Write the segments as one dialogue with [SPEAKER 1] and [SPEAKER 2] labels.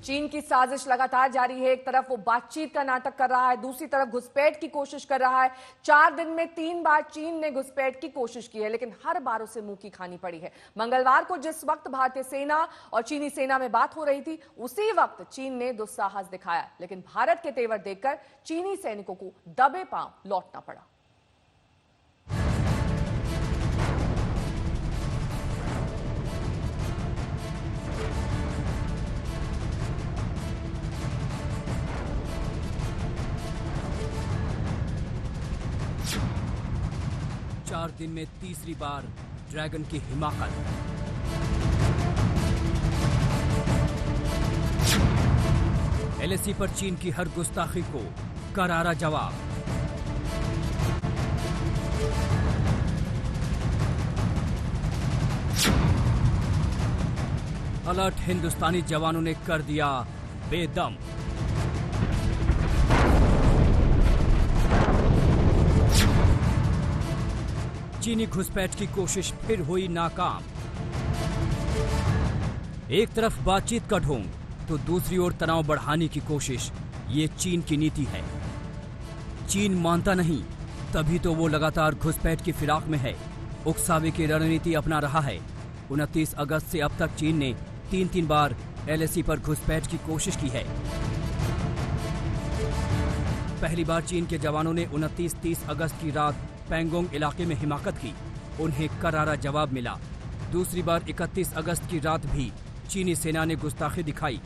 [SPEAKER 1] चीन की साजिश लगातार जारी है। एक तरफ वो बातचीत का नाटक कर रहा है, दूसरी तरफ घुसपैठ की कोशिश कर रहा है। 4 दिन में 3 बार चीन ने घुसपैठ की कोशिश की है, लेकिन हर बार उसे मुंह की खानी पड़ी है। मंगलवार को जिस वक्त भारतीय सेना और चीनी सेना में बात हो रही थी, उसी वक्त चीन ने दुस्साहस दिखाया, लेकिन भारत के तेवर देखकर चीनी सैनिकों को दबे पांव लौटना पड़ा।
[SPEAKER 2] चार दिन में तीसरी बार ड्रैगन की हिमाकत। एलएसी पर चीन की हर गुस्ताखी को करारा जवाब। अलर्ट, हिंदुस्तानी जवानों ने कर दिया बेदम। चीनी घुसपैठ की कोशिश फिर हुई नाकाम। एक तरफ बातचीत का ढोंग तो दूसरी ओर तनाव बढ़ाने की कोशिश। ये चीन की नीति है। चीन मानता नहीं, तभी तो वो लगातार घुसपैठ की फिराक में है, उकसावे की रणनीति अपना रहा है। 29 अगस्त से अब तक चीन ने 3 बार एलएसी पर घुसपैठ की कोशिश की है। पहली बार चीन के जवानों ने 29-30 अगस्त की रात पैंगोंग इलाके में हिमाकत की, उन्हें करारा जवाब मिला। दूसरी बार 31 अगस्त की रात भी चीनी सेना ने गुस्ताखी दिखाई,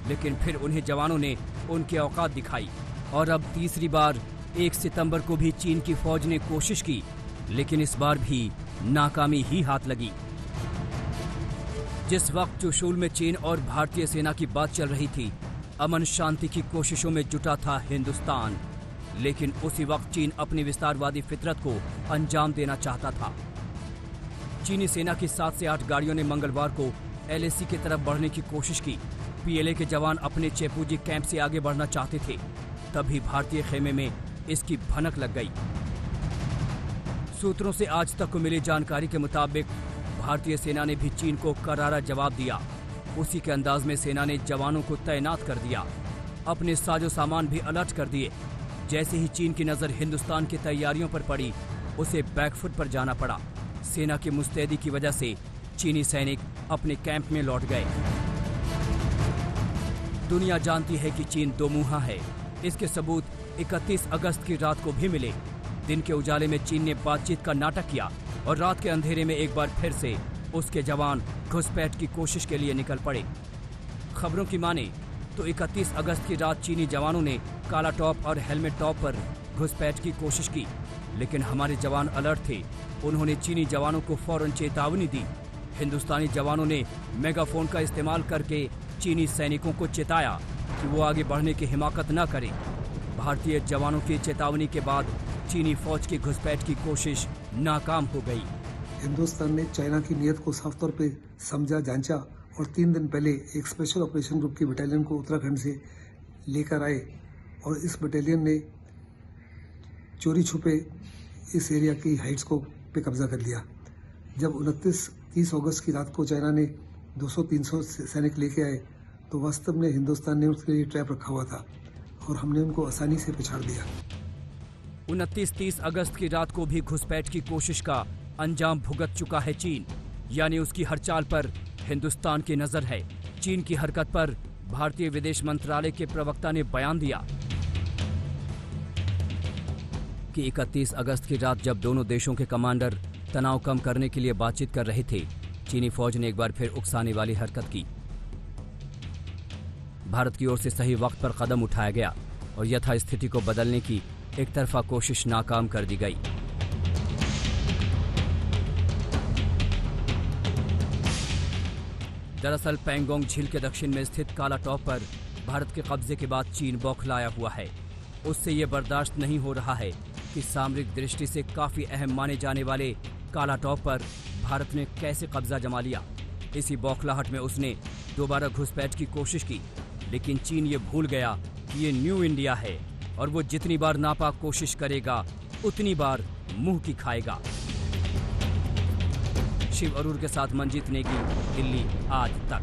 [SPEAKER 2] लेकिन फिर उन्हें जवानों ने उनके औकात दिखाई। और अब तीसरी बार 1 सितंबर को भी चीन की फौज ने कोशिश की, लेकिन इस बार भी नाकामी ही हाथ लगी। जिस वक्त चुशूल में चीन और भारतीय सेना की बात चल रही थी, अमन शांति की कोशिशों में जुटा था हिंदुस्तान, लेकिन उसी वक्त चीन अपनी विस्तारवादी फितरत को अंजाम देना चाहता था। चीनी सेना की 7 से 8 गाड़ियों ने मंगलवार को एलएसी की तरफ बढ़ने की कोशिश की। पीएलए के जवान अपने चेपूजी कैंप से आगे बढ़ना चाहते थे, तभी भारतीय खेमे में इसकी भनक लग गई। सूत्रों से आज तक को मिली जानकारी के मुताबिक भारतीय सेना ने भी चीन को करारा जवाब दिया। उसी के अंदाज में सेना ने जवानों को तैनात कर दिया, अपने साजो सामान भी अलर्ट कर दिए। जैसे ही चीन की नजर हिंदुस्तान की तैयारियों पर पड़ी, उसे बैकफुट पर जाना पड़ा। सेना की मुस्तैदी की वजह से चीनी सैनिक अपने कैंप में लौट गए। दुनिया जानती है कि चीन दो मुंहा है। इसके सबूत 31 अगस्त की रात को भी मिले। दिन के उजाले में चीन ने बातचीत का नाटक किया और रात के अंधेरे में एक बार फिर से उसके जवान घुसपैठ की कोशिश के लिए निकल पड़े। खबरों की माने तो 31 अगस्त की रात चीनी जवानों ने काला टॉप और हेलमेट टॉप पर घुसपैठ की कोशिश की, लेकिन हमारे जवान अलर्ट थे। उन्होंने चीनी जवानों को फौरन चेतावनी दी। हिंदुस्तानी जवानों ने मेगाफोन का इस्तेमाल करके चीनी सैनिकों को चेताया कि वो आगे बढ़ने की हिमाकत न करें। भारतीय जवानों की चेतावनी के बाद चीनी फौज की घुसपैठ की कोशिश नाकाम हो गई।
[SPEAKER 3] हिंदुस्तान ने चाइना की नीयत को साफ तौर पे समझा, जांचा और 3 दिन पहले एक स्पेशल ऑपरेशन ग्रुप की बटालियन को उत्तराखंड से लेकर आए और इस बटालियन ने चोरी छुपे इस एरिया की हाइट्स को पे कब्जा कर लिया। जब 29-30 अगस्त की रात को चाइना ने 200-300 सैनिक लेके आए, तो वास्तव में हिंदुस्तान ने उसके लिए ट्रैप रखा हुआ था और हमने उनको आसानी से पछाड़ दिया।
[SPEAKER 2] 29-30 अगस्त की रात को भी घुसपैठ की कोशिश का अंजाम भुगत चुका है चीन, यानी उसकी हर चाल पर हिंदुस्तान की नजर है। चीन की हरकत पर भारतीय विदेश मंत्रालय के प्रवक्ता ने बयान दिया कि 31 अगस्त की रात जब दोनों देशों के कमांडर तनाव कम करने के लिए बातचीत कर रहे थे, चीनी फौज ने एक बार फिर उकसाने वाली हरकत की। भारत की ओर से सही वक्त पर कदम उठाया गया और यथास्थिति को बदलने की एक तरफा कोशिश नाकाम कर दी गई। दरअसल पैंगोंग झील के दक्षिण में स्थित काला टॉप पर भारत के कब्जे के बाद चीन बौखलाया हुआ है। उससे ये बर्दाश्त नहीं हो रहा है कि सामरिक दृष्टि से काफी अहम माने जाने वाले काला टॉप पर भारत ने कैसे कब्जा जमा लिया। इसी बौखलाहट में उसने दोबारा घुसपैठ की कोशिश की, लेकिन चीन ये भूल गया कि ये न्यू इंडिया है और वो जितनी बार नापाक कोशिश करेगा उतनी बार मुंह की खाएगा। शिव अरूर के साथ मंजीत नेगी, दिल्ली आज तक।